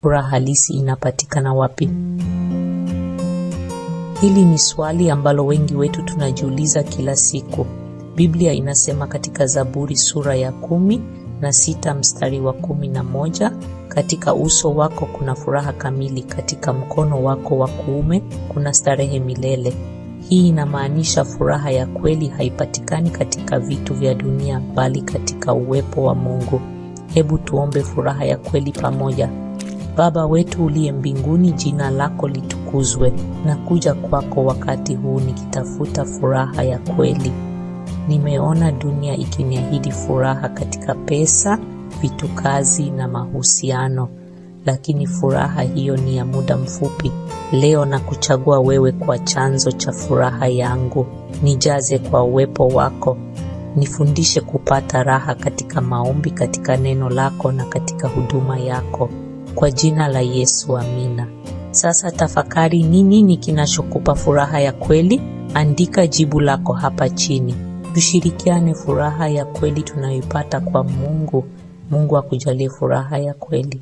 Furaha halisi inapatikana wapi? Hili ni swali ambalo wengi wetu tunajiuliza kila siku. Biblia inasema katika Zaburi sura ya 16 mstari wa 11, katika uso wako kuna furaha kamili, katika mkono wako wa kuume kuna starehe milele. Hii inamaanisha furaha ya kweli haipatikani katika vitu vya dunia, bali katika uwepo wa Mungu. Hebu tuombe furaha ya kweli pamoja. Baba wetu uliye mbinguni, jina lako litukuzwe. Nakuja kwako wakati huu nikitafuta furaha ya kweli. Nimeona dunia ikiniahidi furaha katika pesa, vitu, kazi na mahusiano, lakini furaha hiyo ni ya muda mfupi. Leo nakuchagua wewe kwa chanzo cha furaha yangu. Nijaze kwa uwepo wako. Nifundishe kupata raha katika maombi, katika neno lako na katika huduma yako. Kwa jina la Yesu, amina. Sasa tafakari, ni nini kinachokupa furaha ya kweli? Andika jibu lako hapa chini. Tushirikiane furaha ya kweli tunayoipata kwa Mungu. Mungu akujalie furaha ya kweli.